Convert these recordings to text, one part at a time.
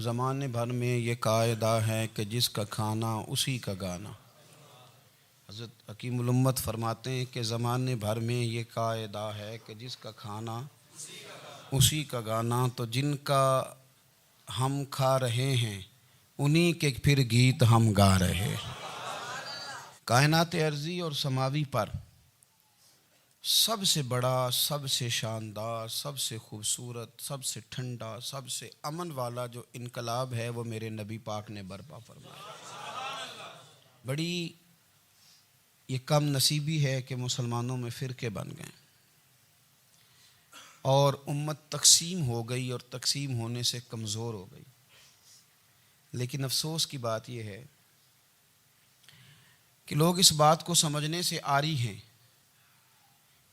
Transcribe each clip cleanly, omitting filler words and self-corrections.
زمانے بھر میں یہ قاعدہ ہے کہ جس کا کھانا اسی کا گانا۔ حضرت حکیم الامت فرماتے ہیں کہ زمانے بھر میں یہ قاعدہ ہے کہ جس کا کھانا اسی کا گانا، تو جن کا ہم کھا رہے ہیں انہی کے پھر گیت ہم گا رہے ہیں۔ کائنات ارضی اور سماوی پر سب سے بڑا، سب سے شاندار، سب سے خوبصورت، سب سے ٹھنڈا، سب سے امن والا جو انقلاب ہے وہ میرے نبی پاک نے برپا فرمایا۔ بڑی یہ کم نصیبی ہے کہ مسلمانوں میں فرقے بن گئے اور امت تقسیم ہو گئی اور تقسیم ہونے سے کمزور ہو گئی۔ لیکن افسوس کی بات یہ ہے کہ لوگ اس بات کو سمجھنے سے عاری ہیں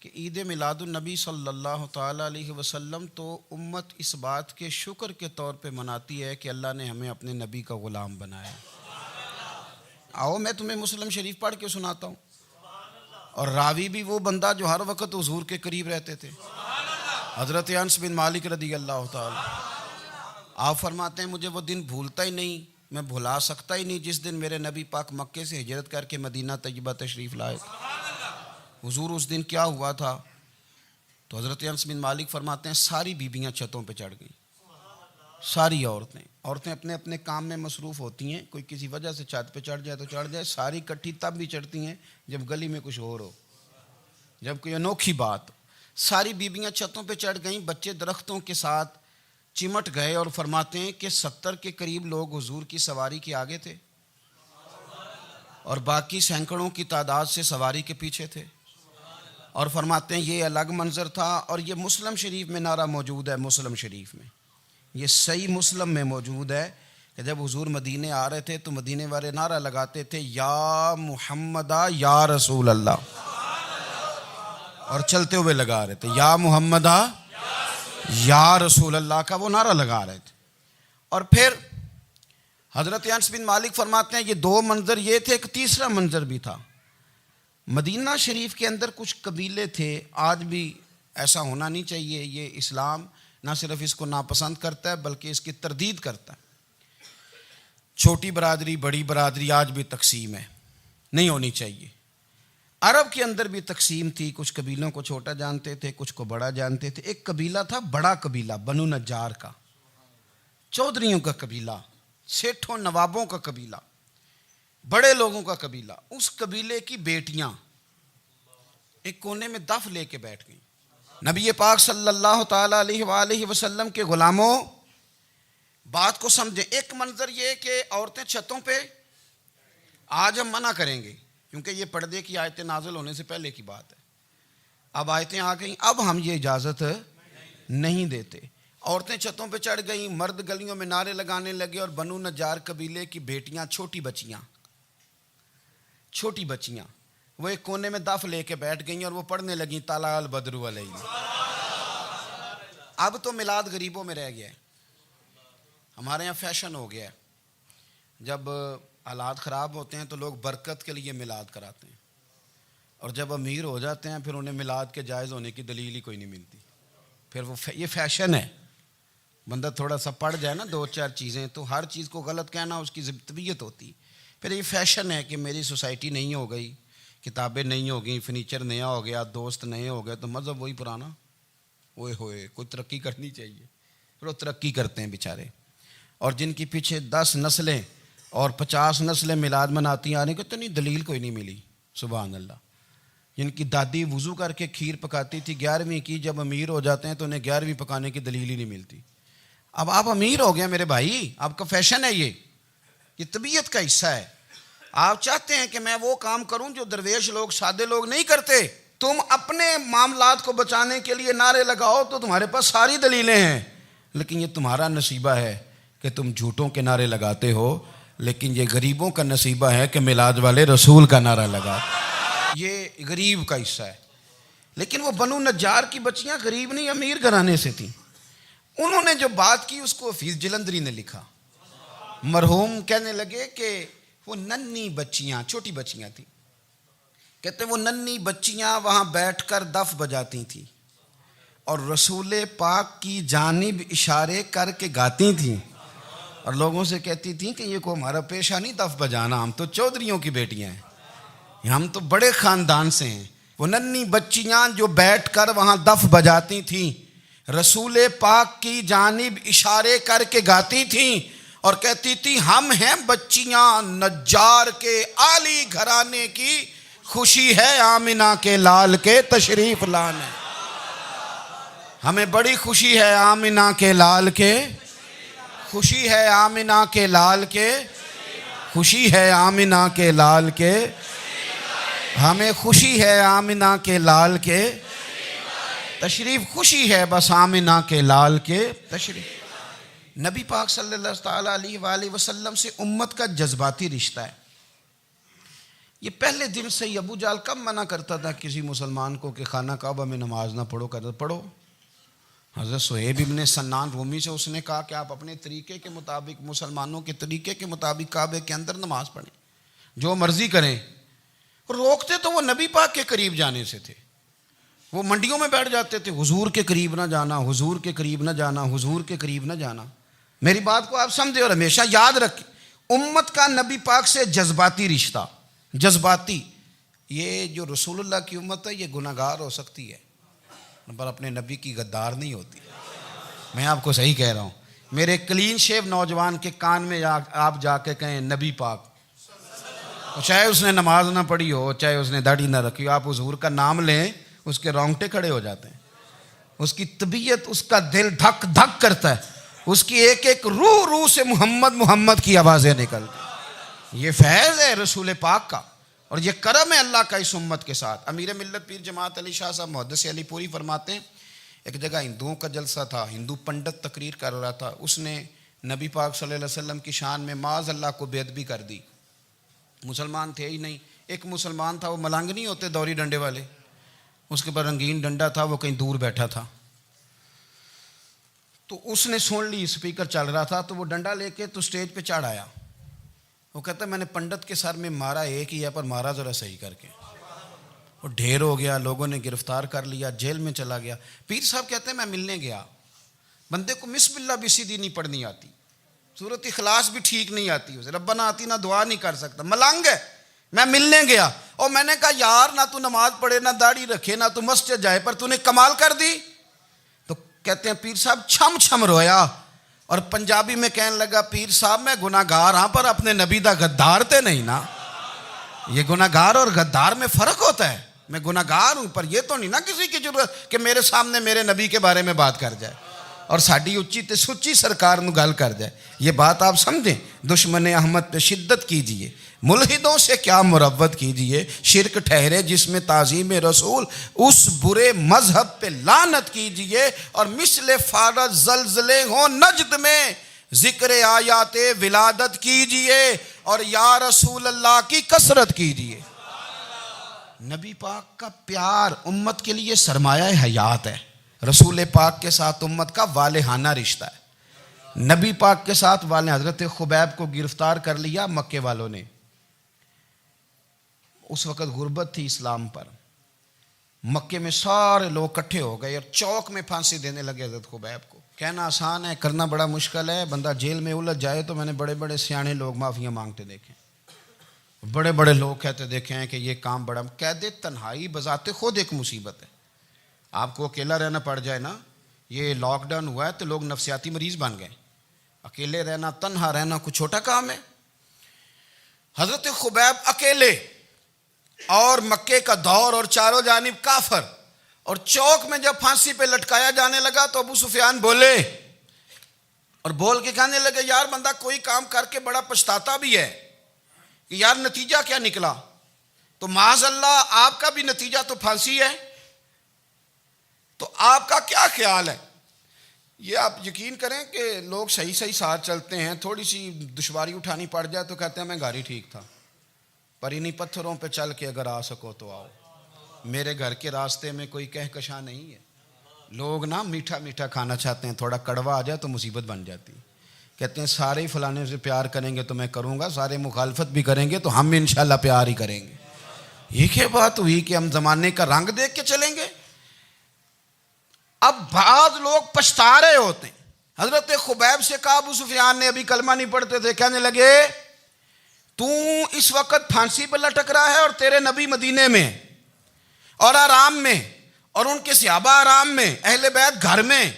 کہ عید میلاد النبی صلی اللہ تعالیٰ علیہ وسلم تو امت اس بات کے شکر کے طور پہ مناتی ہے کہ اللہ نے ہمیں اپنے نبی کا غلام بنایا۔ آؤ میں تمہیں مسلم شریف پڑھ کے سناتا ہوں، اور راوی بھی وہ بندہ جو ہر وقت حضور کے قریب رہتے تھے، حضرت انس بن مالک رضی اللہ تعالیٰ۔ آپ فرماتے ہیں مجھے وہ دن بھولتا ہی نہیں، میں بھلا سکتا ہی نہیں جس دن میرے نبی پاک مکے سے ہجرت کر کے مدینہ طیبہ تشریف لائے۔ حضور اس دن کیا ہوا تھا؟ تو حضرت انس بن مالک فرماتے ہیں ساری بیبیاں چھتوں پہ چڑھ گئیں، ساری عورتیں اپنے اپنے کام میں مصروف ہوتی ہیں، کوئی کسی وجہ سے چھت پہ چڑھ جائے تو چڑھ جائے، ساری کٹھی تب بھی چڑھتی ہیں جب گلی میں کچھ اور ہو، جب کوئی انوکھی بات۔ ساری بیبیاں چھتوں پہ چڑھ گئیں، بچے درختوں کے ساتھ چمٹ گئے، اور فرماتے ہیں کہ 70 کے قریب لوگ حضور کی سواری کے آگے تھے اور باقی سینکڑوں کی تعداد سے سواری کے پیچھے تھے، اور فرماتے ہیں یہ الگ منظر تھا۔ اور یہ مسلم شریف میں نعرہ موجود ہے، مسلم شریف میں یہ صحیح مسلم میں موجود ہے کہ جب حضور مدینے آ رہے تھے تو مدینے والے نعرہ لگاتے تھے یا محمدہ یا رسول اللہ، اور چلتے ہوئے لگا رہے تھے یا محمدہ یا رسول اللہ کا وہ نعرہ لگا رہے تھے۔ اور پھر حضرت انس بن مالک فرماتے ہیں یہ دو منظر یہ تھے، ایک تیسرا منظر بھی تھا۔ مدینہ شریف کے اندر کچھ قبیلے تھے، آج بھی ایسا ہونا نہیں چاہیے، یہ اسلام نہ صرف اس کو ناپسند کرتا ہے بلکہ اس کی تردید کرتا ہے۔ چھوٹی برادری بڑی برادری آج بھی تقسیم ہے، نہیں ہونی چاہیے۔ عرب کے اندر بھی تقسیم تھی، کچھ قبیلوں کو چھوٹا جانتے تھے، کچھ کو بڑا جانتے تھے۔ ایک قبیلہ تھا بڑا قبیلہ، بنو نجار کا، چودھریوں کا قبیلہ، سیٹھوں نوابوں کا قبیلہ، بڑے لوگوں کا قبیلہ۔ اس قبیلے کی بیٹیاں ایک کونے میں دف لے کے بیٹھ گئیں۔ نبی پاک صلی اللہ تعالیٰ علیہ وآلہ وسلم کے غلاموں بات کو سمجھیں۔ ایک منظر یہ کہ عورتیں چھتوں پہ، آج ہم منع کریں گے کیونکہ یہ پردے کی آیتیں نازل ہونے سے پہلے کی بات ہے، اب آیتیں آ گئیں، اب ہم یہ اجازت نہیں دیتے۔ عورتیں چھتوں پہ چڑھ گئیں، مرد گلیوں میں نعرے لگانے لگے، اور بنو نجار قبیلے کی بیٹیاں، چھوٹی بچیاں وہ ایک کونے میں دف لے کے بیٹھ گئیں اور وہ پڑھنے لگیں طلع البدر علینا۔ اب تو میلاد غریبوں میں رہ گیا ہے، ہمارے یہاں فیشن ہو گیا ہے، جب حالات خراب ہوتے ہیں تو لوگ برکت کے لیے میلاد کراتے ہیں، اور جب امیر ہو جاتے ہیں پھر انہیں میلاد کے جائز ہونے کی دلیل ہی کوئی نہیں ملتی، پھر وہ یہ فیشن ہے۔ بندہ تھوڑا سا پڑھ جائے نا دو چار چیزیں تو ہر چیز کو غلط کہنا اس کی طبیعت ہوتی، پھر یہ فیشن ہے کہ میری سوسائٹی نہیں ہو گئی، کتابیں نہیں ہو گئیں، فرنیچر نیا ہو گیا، دوست نئے ہو گئے، تو مذہب وہی پرانا۔ اوئے ہوئے کوئی ترقی کرنی چاہیے، پھر وہ ترقی کرتے ہیں بیچارے، اور جن کی پیچھے 10 نسلیں اور 50 نسلیں میلاد مناتی آنے کو اتنی دلیل کوئی نہیں ملی، سبحان اللہ۔ جن کی دادی وضو کر کے کھیر پکاتی تھی 11ویں کی، جب امیر ہو جاتے ہیں تو انہیں 11ویں پکانے کی دلیل ہی نہیں ملتی۔ اب آپ امیر ہو گئے میرے بھائی، آپ کا فیشن ہے، یہ طبیعت کا حصہ ہے۔ آپ چاہتے ہیں کہ میں وہ کام کروں جو درویش لوگ، سادے لوگ نہیں کرتے۔ تم اپنے معاملات کو بچانے کے لیے نعرے لگاؤ تو تمہارے پاس ساری دلیلیں ہیں، لیکن یہ تمہارا نصیبہ ہے کہ تم جھوٹوں کے نعرے لگاتے ہو، لیکن یہ غریبوں کا نصیبہ ہے کہ میلاد والے رسول کا نعرہ لگاتے، یہ غریب کا حصہ ہے۔ لیکن وہ بنو نجار کی بچیاں غریب نہیں، امیر گھرانے سے تھیں۔ انہوں نے جو بات کی اس کو حفیظ جلندری نے لکھا۔ مرحوم کہنے لگے کہ وہ ننھی بچیاں، چھوٹی بچیاں تھیں، کہتے وہ ننھی بچیاں وہاں بیٹھ کر دف بجاتی تھیں اور رسول پاک کی جانب اشارے کر کے گاتی تھیں، اور لوگوں سے کہتی تھیں کہ یہ کو ہمارا پیشہ نہیں دف بجانا، ہم تو چودھریوں کی بیٹیاں ہیں، ہم تو بڑے خاندان سے ہیں۔ وہ ننھی بچیاں جو بیٹھ کر وہاں دف بجاتی تھیں، رسول پاک کی جانب اشارے کر کے گاتی تھیں اور کہتی تھی ہم ہیں بچیاں نجار کے عالی گھرانے کی، خوشی ہے آمنہ کے لال کے تشریف لانے، ہمیں بڑی خوشی ہے آمنہ کے لال کے، خوشی ہے آمنہ کے لال کے، خوشی ہے آمنہ کے لال کے، ہمیں خوشی ہے آمنہ کے لال کے تشریف، خوشی ہے بس آمنہ کے لال کے تشریف۔ نبی پاک صلی اللہ تعالیٰ علیہ وآلہ وسلم سے امت کا جذباتی رشتہ ہے۔ یہ پہلے دن سے ہی ابو جہل کب منع کرتا تھا کسی مسلمان کو کہ خانہ کعبہ میں نماز نہ پڑھو، کہتا پڑھو۔ حضرت صہیب ابن سنان رومی سے اس نے کہا کہ آپ اپنے طریقے کے مطابق، مسلمانوں کے طریقے کے مطابق کعبے کے اندر نماز پڑھیں، جو مرضی کریں۔ روکتے تو وہ نبی پاک کے قریب جانے سے تھے، وہ منڈیوں میں بیٹھ جاتے تھے، حضور کے قریب نہ جانا، حضور کے قریب نہ جانا، حضور کے قریب نہ جانا۔ میری بات کو آپ سمجھے اور ہمیشہ یاد رکھیں، امت کا نبی پاک سے جذباتی رشتہ، جذباتی۔ یہ جو رسول اللہ کی امت ہے یہ گناہ گار ہو سکتی ہے پر اپنے نبی کی غدار نہیں ہوتی۔ میں آپ کو صحیح کہہ رہا ہوں۔ میرے کلین شیو نوجوان کے کان میں آپ جا کے کہیں نبی پاک، چاہے اس نے نماز نہ پڑھی ہو، چاہے اس نے داڑھی نہ رکھی ہو، آپ حضور کا نام لیں اس کے رونگٹے کھڑے ہو جاتے ہیں، اس کی طبیعت، اس کا دل دھک دھک کرتا ہے، اس کی ایک ایک روح سے محمد محمد کی آوازیں نکلتی۔ یہ فیض ہے رسول پاک کا اور یہ کرم ہے اللہ کا اس امت کے ساتھ۔ امیر ملت پیر جماعت علی شاہ صاحب محدث علی پوری فرماتے ہیں ایک جگہ ہندوؤں کا جلسہ تھا، ہندو پنڈت تقریر کر رہا تھا، اس نے نبی پاک صلی اللہ علیہ وسلم کی شان میں معاذ اللہ کو بے ادبی کر دی۔ مسلمان تھے ہی نہیں، ایک مسلمان تھا، وہ ملنگ نہیں ہوتے دوری ڈنڈے والے، اس کے پر رنگین ڈنڈا تھا، وہ کہیں دور بیٹھا تھا، تو اس نے سن لی اسپیکر چل رہا تھا، تو وہ ڈنڈا لے کے تو سٹیج پہ چڑھ آیا۔ وہ کہتا ہے میں نے پنڈت کے سر میں مارا ایک ہی ہے پر مارا ذرا صحیح کر کے، وہ ڈھیر ہو گیا، لوگوں نے گرفتار کر لیا، جیل میں چلا گیا۔ پیر صاحب کہتے ہیں میں ملنے گیا، بندے کو بسم اللہ بھی سیدھی نہیں پڑھنی آتی، سورۃ اخلاص بھی ٹھیک نہیں آتی، اسے ربنا آتینا دعا نہیں کر سکتا، ملنگ ہے۔ میں ملنے گیا اور میں نے کہا یار نہ تو نماز پڑھے، نہ داڑھی رکھے، نہ تو مسجد جائے، پر تو نے کمال کر دی۔ تو کہتے ہیں پیر صاحب چھم چھم رویا اور پنجابی میں کہنے لگا پیر صاحب میں گناہ گار ہاں پر اپنے نبی دا غدار تے نہیں نا۔ یہ گناہ گار اور غدار میں فرق ہوتا ہے، میں گناہ گار ہوں پر یہ تو نہیں نا کسی کی ضرورت کہ میرے سامنے میرے نبی کے بارے میں بات کر جائے اور ساڈی اچھی تے سچی سرکار نو گل کر جائے۔ یہ بات آپ سمجھیں، دشمن احمد پہ شدت کیجئے، ملحدوں سے کیا مروت کیجئے، شرک ٹھہرے جس میں تعظیم رسول، اس برے مذہب پہ لعنت کیجئے، اور مثل فارض زلزلے ہوں نجد میں ذکر آیات ولادت کیجئے اور یا رسول اللہ کی کثرت کیجئے۔ نبی پاک کا پیار امت کے لیے سرمایہ حیات ہے۔ رسول پاک کے ساتھ امت کا والہانہ رشتہ ہے۔ نبی پاک کے ساتھ والے حضرت خبیب کو گرفتار کر لیا مکے والوں نے، اس وقت غربت تھی اسلام پر، مکے میں سارے لوگ کٹھے ہو گئے اور چوک میں پھانسی دینے لگے حضرت خبیب کو۔ کہنا آسان ہے، کرنا بڑا مشکل ہے، بندہ جیل میں الجھ جائے تو میں نے بڑے بڑے سیانے لوگ معافیاں مانگتے دیکھے، بڑے بڑے لوگ کہتے دیکھے ہیں کہ یہ کام بڑا، قید تنہائی بذات خود ایک مصیبت ہے۔ آپ کو اکیلا رہنا پڑ جائے نا، یہ لاک ڈاؤن ہوا ہے تو لوگ نفسیاتی مریض بن گئے، اکیلے رہنا، تنہا رہنا کوئی چھوٹا کام ہے۔ حضرت خبیب اکیلے اور مکے کا دور اور چاروں جانب کافر، اور چوک میں جب پھانسی پہ لٹکایا جانے لگا تو ابو سفیان بولے اور بول کے کہنے لگے یار بندہ کوئی کام کر کے بڑا پچھتاتا بھی ہے کہ یار نتیجہ کیا نکلا، تو معاذ اللہ آپ کا بھی نتیجہ تو پھانسی ہے، تو آپ کا کیا خیال ہے؟ یہ آپ یقین کریں کہ لوگ صحیح صحیح ساتھ چلتے ہیں، تھوڑی سی دشواری اٹھانی پڑ جائے تو کہتے ہیں میں گاڑی ٹھیک تھا، پر انہی پتھروں پہ چل کے اگر آ سکو تو آؤ، میرے گھر کے راستے میں کوئی کہکشاں نہیں ہے۔ لوگ نا میٹھا میٹھا کھانا چاہتے ہیں، تھوڑا کڑوا آ جائے تو مصیبت بن جاتی، کہتے ہیں سارے فلانے سے پیار کریں گے تو میں کروں گا، سارے مخالفت بھی کریں گے تو ہم انشاءاللہ پیار ہی کریں گے۔ یہ کیا بات ہوئی کہ ہم زمانے کا رنگ دیکھ کے چلیں گے؟ اب بعض لوگ پچھتا رہے ہوتے ہیں، حضرت خبیب سے کہا ابو سفیان نے ابھی کلمہ نہیں پڑھتے تھے, کہنے لگے تو اس وقت پھانسی پہ لٹک رہا ہے اور تیرے نبی مدینے میں اور آرام میں, اور ان کے صحابہ آرام میں, اہل بیت گھر میں.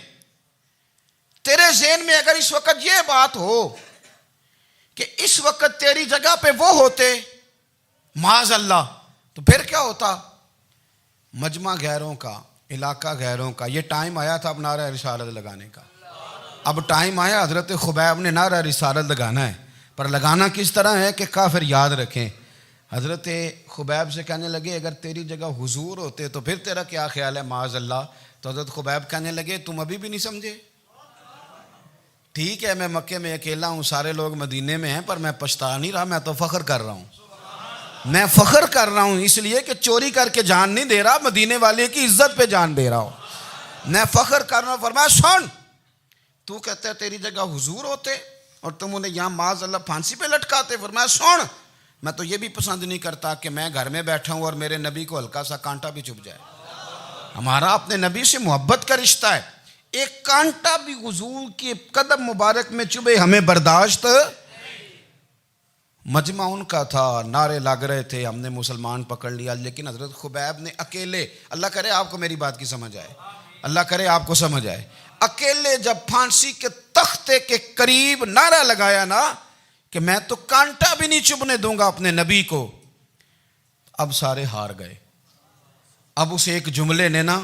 تیرے ذہن میں اگر اس وقت یہ بات ہو کہ اس وقت تیری جگہ پہ وہ ہوتے معاذ اللہ, تو پھر کیا ہوتا؟ مجمع غیروں کا, علاقہ غیروں کا. یہ ٹائم آیا تھا اب نعرہ رسالت لگانے کا. اب ٹائم آیا حضرت خبیب نے نعرہ رسالت لگانا ہے, پر لگانا کس طرح ہے کہ کافر یاد رکھیں. حضرت خبیب سے کہنے لگے اگر تیری جگہ حضور ہوتے تو پھر تیرا کیا خیال ہے معاذ اللہ؟ تو حضرت خبیب کہنے لگے تم ابھی بھی نہیں سمجھے؟ ٹھیک ہے میں مکے میں اکیلا ہوں, سارے لوگ مدینے میں ہیں, پر میں پچھتا نہیں رہا, میں تو فخر کر رہا ہوں. میں فخر کر رہا ہوں اس لیے کہ چوری کر کے جان نہیں دے رہا, مدینے والے کی عزت پہ جان دے رہا ہوں. میں فخر کر رہا ہوں. فرمایا سن, تو کہتا ہے تیری جگہ حضور ہوتے اور تم انہیں یہاں معاذ اللہ پھانسی پہ لٹکاتے. فرمایا سن, میں تو یہ بھی پسند نہیں کرتا کہ میں گھر میں بیٹھا ہوں اور میرے نبی کو ہلکا سا کانٹا بھی چبھ جائے. ہمارا اپنے نبی سے محبت کا رشتہ ہے, ایک کانٹا بھی حضور کے قدم مبارک میں چبھے ہمیں برداشت. مجمع ان کا تھا, نعرے لگ رہے تھے, ہم نے مسلمان پکڑ لیا. لیکن حضرت خبیب نے اکیلے, اللہ کرے آپ کو میری بات کی سمجھ آئے, اللہ کرے آپ کو سمجھ آئے, اکیلے جب پھانسی کے تختے کے قریب نعرہ لگایا نا کہ میں تو کانٹا بھی نہیں چبھنے دوں گا اپنے نبی کو, اب سارے ہار گئے. اب اس ایک جملے نے نا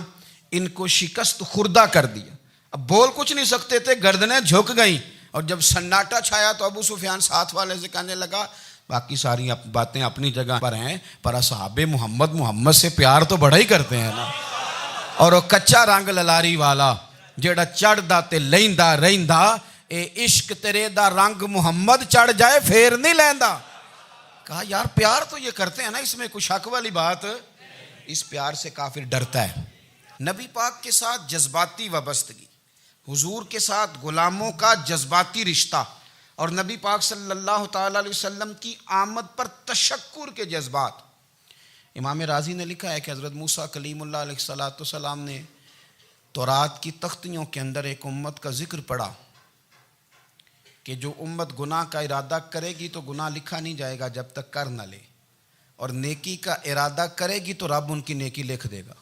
ان کو شکست خوردہ کر دیا. اب بول کچھ نہیں سکتے تھے, گردنیں جھک گئیں. اور جب سناٹا چھایا تو ابو سفیان ساتھ والے سے کہنے لگا باقی ساری باتیں اپنی جگہ پر ہیں, پر اصحاب محمد سے پیار تو بڑا ہی کرتے ہیں نا. اور وہ کچا رنگ للاری والا جیڑا چڑھ دا تے لیندا رہندا, اے عشق تیرے دا رنگ محمد چڑھ جائے پھر نہیں لیندا. کہا یار پیار تو یہ کرتے ہیں نا, اس میں کوئی شک والی بات. اس پیار سے کافر ڈرتا ہے. نبی پاک کے ساتھ جذباتی وابستگی, حضور کے ساتھ غلاموں کا جذباتی رشتہ, اور نبی پاک صلی اللہ تعالی علیہ وسلم کی آمد پر تشکر کے جذبات. امام رازی نے لکھا ہے کہ حضرت موسیٰ کلیم اللہ علیہ السلام نے تورات کی تختیوں کے اندر ایک امت کا ذکر پڑھا کہ جو امت گناہ کا ارادہ کرے گی تو گناہ لکھا نہیں جائے گا جب تک کر نہ لے, اور نیکی کا ارادہ کرے گی تو رب ان کی نیکی لکھ دے گا,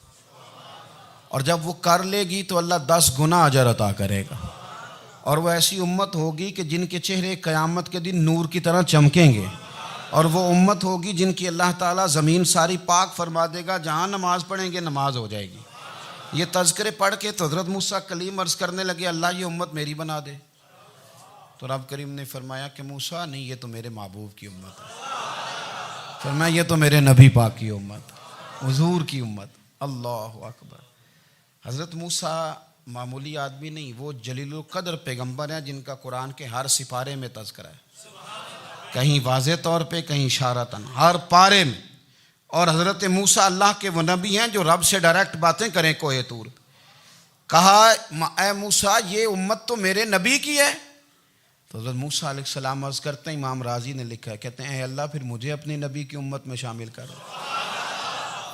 اور جب وہ کر لے گی تو اللہ 10 گنا اجر عطا کرے گا. اور وہ ایسی امت ہوگی کہ جن کے چہرے قیامت کے دن نور کی طرح چمکیں گے, اور وہ امت ہوگی جن کی اللہ تعالیٰ زمین ساری پاک فرما دے گا, جہاں نماز پڑھیں گے نماز ہو جائے گی. یہ تذکرے پڑھ کے تو حضرت موسیٰ کلیم عرض کرنے لگے اللہ یہ امت میری بنا دے. تو رب کریم نے فرمایا کہ موسیٰ نہیں, یہ تو میرے محبوب کی امت ہے. فرمایا یہ تو میرے نبی پاک کی امت, حضور کی امت. اللہ اکبر. حضرت موسیٰ معمولی آدمی نہیں, وہ جلیل القدر پیغمبر ہیں جن کا قرآن کے ہر سپارے میں تذکرہ ہے, کہیں واضح طور پہ کہیں اشارتاً, ہر پارے میں. اور حضرت موسیٰ اللہ کے وہ نبی ہیں جو رب سے ڈائریکٹ باتیں کریں کوہ طور. کہا اے موسیٰ یہ امت تو میرے نبی کی ہے. تو حضرت موسیٰ علیہ السلام عرض کرتے ہیں, امام رازی نے لکھا ہے, کہتے ہیں اے اللہ پھر مجھے اپنی نبی کی امت میں شامل کر.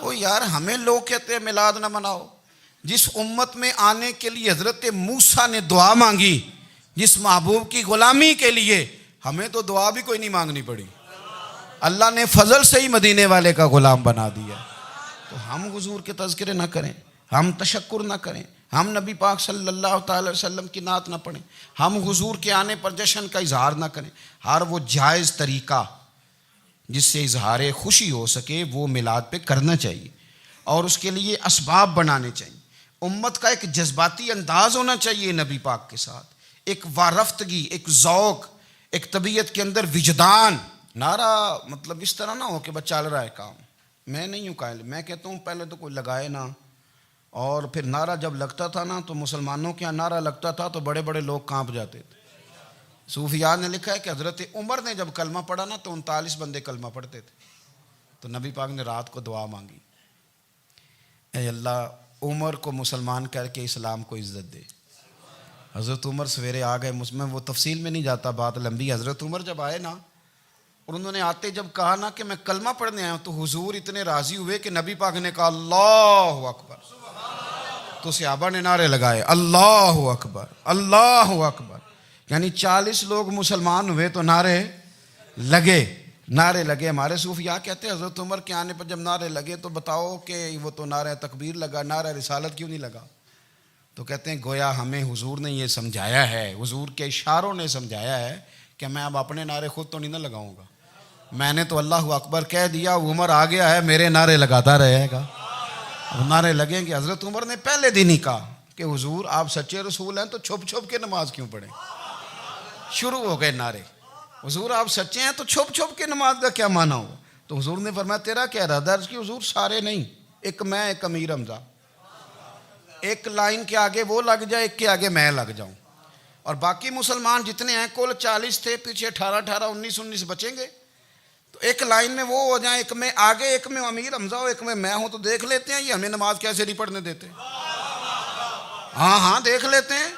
او یار ہمیں لوگ کہتے ہیں میلاد نہ مناؤ, جس امت میں آنے کے لیے حضرت موسیٰ نے دعا مانگی, جس محبوب کی غلامی کے لیے, ہمیں تو دعا بھی کوئی نہیں مانگنی پڑی, اللہ نے فضل سے ہی مدینے والے کا غلام بنا دیا. تو ہم حضور کے تذکرے نہ کریں, ہم تشکر نہ کریں, ہم نبی پاک صلی اللہ تعالی وسلم کی نعت نہ پڑھیں, ہم حضور کے آنے پر جشن کا اظہار نہ کریں. ہر وہ جائز طریقہ جس سے اظہار خوشی ہو سکے وہ میلاد پہ کرنا چاہیے, اور اس کے لیے اسباب بنانے چاہیے. امت کا ایک جذباتی انداز ہونا چاہیے نبی پاک کے ساتھ, ایک وارفتگی, ایک ذوق, ایک طبیعت کے اندر وجدان. نعرہ مطلب اس طرح نہ ہو کہ بس چل رہا ہے کام. میں نہیں ہوں قائل, میں کہتا ہوں پہلے تو کوئی لگائے نا, اور پھر نعرہ جب لگتا تھا نا تو مسلمانوں کے یہاں نعرہ لگتا تھا تو بڑے بڑے لوگ کانپ جاتے تھے. صوفیاء نے لکھا ہے کہ حضرت عمر نے جب کلمہ پڑھا نا تو 39 بندے کلمہ پڑھتے تھے. تو نبی پاک نے رات کو دعا مانگی, اے اللہ عمر کو مسلمان کر کے اسلام کو عزت دے. حضرت عمر سویرے آ گئے, میں وہ تفصیل میں نہیں جاتا, بات لمبی. حضرت عمر جب آئے نا اور انہوں نے آتے جب کہا نا کہ میں کلمہ پڑھنے آیا ہوں, تو حضور اتنے راضی ہوئے کہ نبی پاک نے کہا اللہ اکبر. تو صحابہ نے نعرے لگائے اللہ اکبر اللہ اکبر، یعنی 40 لوگ مسلمان ہوئے تو نعرے لگے ہمارے صوفیاء کہتے ہیں حضرت عمر کے آنے پر جب نعرے لگے تو بتاؤ کہ وہ تو نعرہ تکبیر لگا، نعرہ رسالت کیوں نہیں لگا؟ تو کہتے ہیں گویا ہمیں حضور نے یہ سمجھایا ہے، حضور کے اشاروں نے سمجھایا ہے کہ میں اب اپنے نعرے خود تو نہیں نہ لگاؤں گا، میں نے تو اللہ اکبر کہہ دیا، عمر آ گیا ہے میرے نعرے لگاتا رہے گا، اب نعرے لگیں گے۔ حضرت عمر نے پہلے دن ہی کہا کہ حضور آپ سچے رسول ہیں تو چھپ چھپ کے نماز کیوں پڑھیں؟ شروع ہو گئے نعرے، حضور آپ سچے ہیں تو چھپ چھپ کے نماز کا کیا معنی ہو؟ تو حضور نے فرمایا تیرا کیا ارادہ ہے؟ حضور سارے نہیں، ایک میں ایک امیر حمزہ، ایک لائن کے آگے وہ لگ جائے، ایک کے آگے میں لگ جاؤں، اور باقی مسلمان جتنے ہیں کل 40 تھے، پیچھے 18 19 بچیں گے، تو ایک لائن میں وہ ہو جائیں، ایک میں آگے ایک میں امیر حمزہ ہو، ایک میں ہوں، تو دیکھ لیتے ہیں یہ ہمیں نماز کیسے نہیں پڑھنے دیتے۔ ہاں دیکھ لیتے ہیں،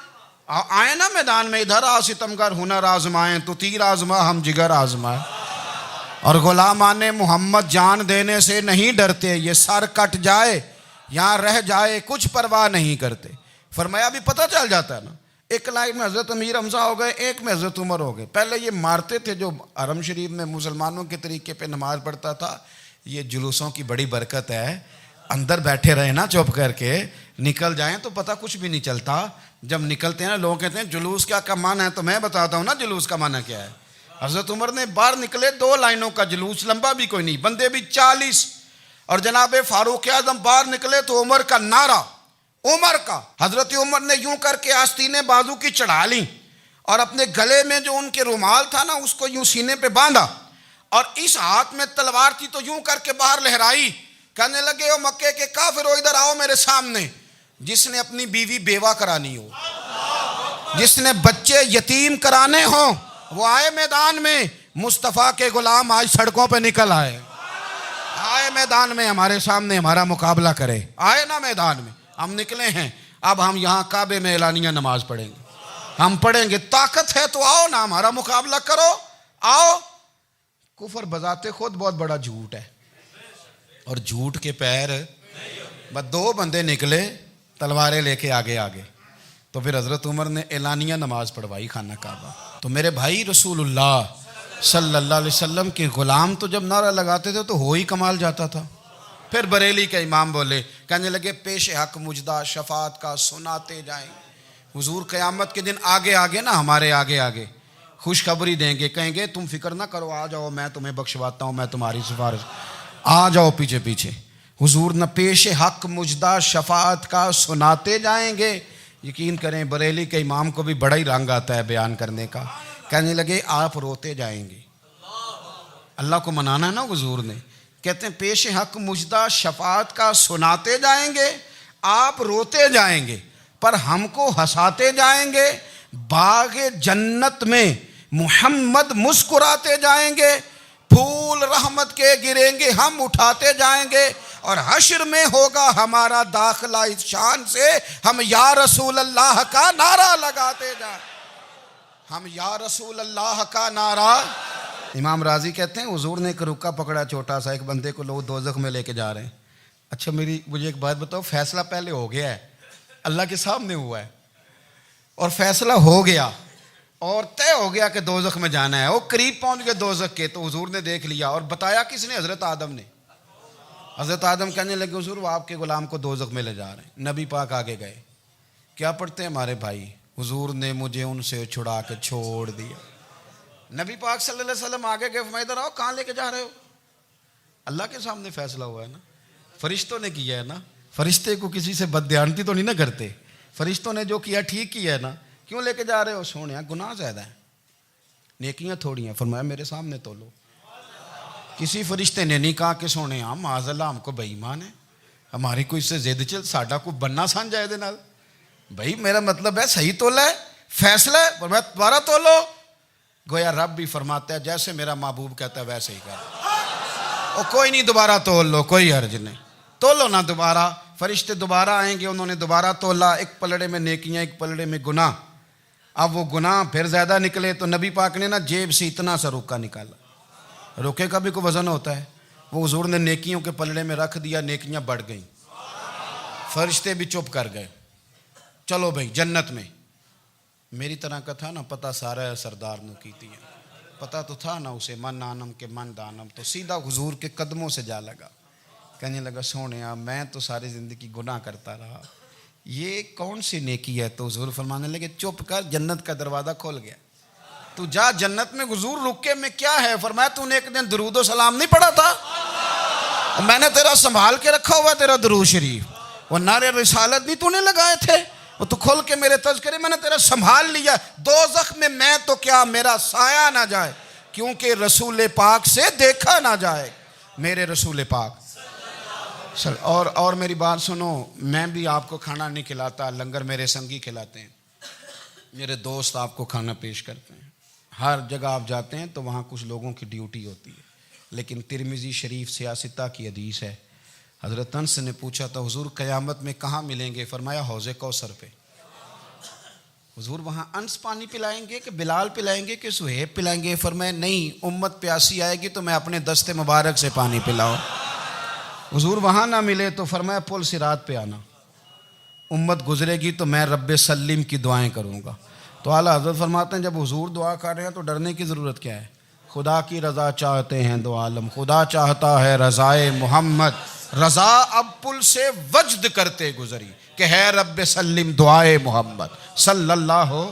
آئے نا میدان میں، ادھر آ ستمگر ہنر آزمائیں تو تیر آزما ہم جگر آزمائیں، اور غلامان محمد جان دینے سے نہیں ڈرتے، یہ سر کٹ جائے یہاں رہ جائے کچھ پرواہ نہیں کرتے۔ فرمایا بھی پتہ چل جاتا ہے نا، ایک لائن میں حضرت امیر حمزہ ہو گئے، ایک میں حضرت عمر ہو گئے۔ پہلے یہ مارتے تھے جو حرم شریف میں مسلمانوں کے طریقے پہ نماز پڑھتا تھا، یہ جلوسوں کی بڑی برکت ہے، اندر بیٹھے رہے نا چپ کر کے، نکل جائیں تو پتہ کچھ بھی نہیں چلتا۔ جب نکلتے ہیں نا لوگ کہتے ہیں جلوس کیا معنی ہے، تو میں بتاتا ہوں نا جلوس کا معنی کیا ہے۔ حضرت عمر نے باہر نکلے 2 لائنوں کا جلوس، لمبا بھی کوئی نہیں، بندے بھی 40، اور جناب فاروق اعظم باہر نکلے تو عمر کا نعرہ، عمر کا، حضرت عمر نے یوں کر کے آستینیں بازو کی چڑھا لیں، اور اپنے گلے میں جو ان کے رومال تھا نا اس کو یوں سینے پہ باندھا، اور اس ہاتھ میں تلوار تھی تو یوں کر کے باہر لہرائی، کہنے لگے او مکے کے کافرو ادھر آؤ میرے سامنے، جس نے اپنی بیوی بیوہ کرانی ہو، جس نے بچے یتیم کرانے ہوں، وہ آئے میدان میں، مصطفیٰ کے غلام آج سڑکوں پہ نکل آئے میدان میں ہمارے سامنے ہمارا مقابلہ کرے، آئے نا میدان میں، ہم نکلے ہیں، اب ہم یہاں کعبے میں اعلانیہ نماز پڑھیں گے، ہم پڑھیں گے، طاقت ہے تو آؤ نا ہمارا مقابلہ کرو، آؤ۔ کفر بذات خود بہت بڑا جھوٹ ہے، اور جھوٹ کے پیر، بس 2 بندے نکلے تلواریں لے کے آگے، تو پھر حضرت عمر نے اعلانیہ نماز پڑھوائی خانہ کعبہ۔ تو میرے بھائی رسول اللہ صلی اللہ علیہ وسلم کے غلام تو جب نعرہ لگاتے تھے تو ہو ہی کمال جاتا تھا۔ پھر بریلی کے امام بولے، کہنے لگے پیش حق مجدہ شفاعت کا سناتے جائیں، حضور قیامت کے دن آگے نا ہمارے آگے خوشخبری دیں گے، کہیں گے تم فکر نہ کرو، آ جاؤ میں تمہیں بخشواتا ہوں، میں تمہاری سفارش، آ جاؤ پیچھے۔ حضور نہ پیش حق مجدہ شفاعت کا سناتے جائیں گے۔ یقین کریں بریلی کے امام کو بھی بڑا ہی رنگ آتا ہے بیان کرنے کا، کہنے لگے آپ روتے جائیں گے، اللہ کو منانا ہے نا حضور نے، کہتے ہیں پیش حق مجدہ شفاعت کا سناتے جائیں گے، آپ روتے جائیں گے پر ہم کو ہنساتے جائیں گے، باغ جنت میں محمد مسکراتے جائیں گے، پھول رحمت کے گریں گے ہم اٹھاتے جائیں گے، اور حشر میں ہوگا ہمارا داخلہ اس شان سے ہم یا رسول اللہ کا نعرہ لگاتے جائیں، ہم یا رسول اللہ کا نعرہ۔ امام راضی کہتے ہیں حضور نے ایک رکا پکڑا چھوٹا سا، ایک بندے کو لوگ دوزخ میں لے کے جا رہے ہیں۔ اچھا مجھے ایک بات بتاؤ، فیصلہ پہلے ہو گیا ہے، اللہ کے سامنے ہوا ہے، اور فیصلہ ہو گیا اور طے ہو گیا کہ دوزخ میں جانا ہے، وہ قریب پہنچ گئے دوزخ کے، تو حضور نے دیکھ لیا، اور بتایا کس نے؟ حضرت آدم نے۔ حضرت آدم کہنے لگے حضور وہ آپ کے غلام کو دوزخ میں لے جا رہے ہیں۔ نبی پاک آگے گئے، کیا پڑھتے ہیں ہمارے بھائی؟ حضور نے مجھے ان سے چھڑا کے چھوڑ دیا۔ نبی پاک صلی اللہ علیہ وسلم آگے گئے، فرمایا ادھر آؤ، کہاں لے کے جا رہے ہو؟ اللہ کے سامنے فیصلہ ہوا ہے نا، فرشتوں نے کیا ہے نا، فرشتے کو کسی سے بددیانتی تو نہیں نہ کرتے، فرشتوں نے جو کیا ٹھیک کیا ہے نا، کیوں لے کے جا رہے ہو؟ سونے گناہ زیادہ ہیں، نیکیاں تھوڑی ہیں، فرمایا میرے سامنے تولو۔ کسی فرشتے نے نہیں کہا کہ سونے معاذ اللہ ہم کو بے ایمان ہے، ہماری کوئی سے زد چل ساڈا کو بننا سان جائے دے نال، بھائی میرا مطلب ہے صحیح تولا ہے، فیصلہ ہے، فرمایا دوبارہ تولو۔ گویا رب بھی فرماتا ہے جیسے میرا محبوب کہتا ہے ویسے ہی کر، او کوئی نہیں دوبارہ تول لو، کوئی حرج نہیں، تولو نہ دوبارہ۔ فرشتے دوبارہ آئیں گے، انہوں نے دوبارہ تولا، ایک پلڑے میں نیکیاں ایک پلڑے میں گناہ۔ اب وہ گناہ پھر زیادہ نکلے تو نبی پاک نے نا جیب سے اتنا سا روکا نکالا، روکے کا بھی کوئی وزن ہوتا ہے، وہ حضور نے نیکیوں کے پلڑے میں رکھ دیا، نیکیاں بڑھ گئیں۔ فرشتے بھی چپ کر گئے. چلو بھائی جنت میں. میری طرح کا تھا نا پتہ سارا ہے سردار نے کیتی ہے, پتہ تو تھا نا اسے من آنم کے من دانم, تو سیدھا حضور کے قدموں سے جا لگا. کہنے لگا سونیا میں تو ساری زندگی گناہ کرتا رہا, یہ کون سی نیکی ہے؟ تو حضور فرمانے لگے چپ کر, جنت کا دروازہ کھول گیا, تو جا جنت میں. حضور رکے میں کیا ہے؟ فرمایا تو نے ایک دن درود و سلام نہیں پڑھا تھا, میں نے تیرا سنبھال کے رکھا ہوا تیرا درود شریف, وہ نعرے رسالت نہیں تو نے لگائے تھے, وہ تو کھول کے میرے تذکرے میں نے تیرا سنبھال لیا. دوزخ میں تو کیا میرا سایہ نہ جائے, کیونکہ رسول پاک سے دیکھا نہ جائے. میرے رسول پاک اور میری بات سنو, میں بھی آپ کو کھانا نہیں کھلاتا, لنگر میرے سنگی کھلاتے ہیں, میرے دوست آپ کو کھانا پیش کرتے ہیں. ہر جگہ آپ جاتے ہیں تو وہاں کچھ لوگوں کی ڈیوٹی ہوتی ہے. لیکن ترمذی شریف سیاستہ کی حدیث ہے, حضرت انس نے پوچھا تھا حضور قیامت میں کہاں ملیں گے؟ فرمایا حوض کوثر پہ. حضور وہاں انس پانی پلائیں گے کہ بلال پلائیں گے کہ سہیب پلائیں گے؟ فرمایا نہیں, امت پیاسی آئے گی تو میں اپنے دست مبارک سے پانی پلاؤں. حضور وہاں نہ ملے تو فرمایا پل صراط پہ آنا, امت گزرے گی تو میں رب سلیم کی دعائیں کروں گا. تو اعلیٰ حضرت فرماتے ہیں جب حضور دعا کر رہے ہیں تو ڈرنے کی ضرورت کیا ہے؟ خدا کی رضا چاہتے ہیں دو عالم, خدا چاہتا ہے رضائے محمد, رضا اب پل سے وجد کرتے گزری کہ ہے رب سلم دعائے محمد صلی اللہ ہو.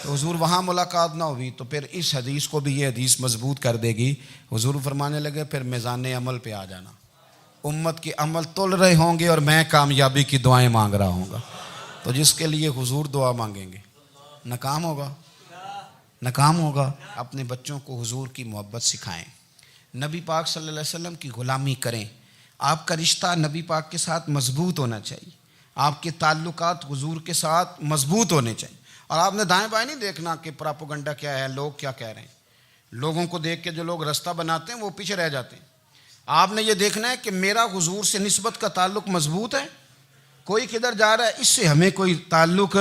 تو حضور وہاں ملاقات نہ ہوئی تو پھر اس حدیث کو بھی یہ حدیث مضبوط کر دے گی. حضور فرمانے لگے پھر میزان عمل پہ آ جانا, امت کے عمل تول رہے ہوں گے اور میں کامیابی کی دعائیں مانگ رہا ہوں گا. تو جس کے لیے حضور دعا مانگیں گے ناکام ہوگا, ناکام ہوگا. اپنے بچوں کو حضور کی محبت سکھائیں, نبی پاک صلی اللہ علیہ وسلم کی غلامی کریں. آپ کا رشتہ نبی پاک کے ساتھ مضبوط ہونا چاہیے, آپ کے تعلقات حضور کے ساتھ مضبوط ہونے چاہیے. اور آپ نے دائیں بائیں نہیں دیکھنا کہ پراپوگنڈا کیا ہے, لوگ کیا کہہ رہے ہیں. لوگوں کو دیکھ کے جو لوگ رستہ بناتے ہیں وہ پیچھے رہ جاتے ہیں. آپ نے یہ دیکھنا ہے کہ میرا حضور سے نسبت کا تعلق مضبوط ہے, کوئی کدھر جا رہا ہے اس سے ہمیں کوئی تعلق.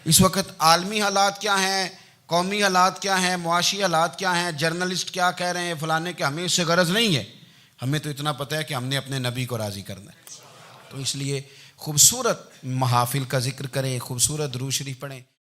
اس وقت عالمی حالات کیا ہیں, قومی حالات کیا ہیں, معاشی حالات کیا ہیں, جرنلسٹ کیا کہہ رہے ہیں فلانے کے, ہمیں اس سے غرض نہیں ہے. ہمیں تو اتنا پتہ ہے کہ ہم نے اپنے نبی کو راضی کرنا ہے. تو اس لیے خوبصورت محافل کا ذکر کریں, خوبصورت درود شریف پڑھیں.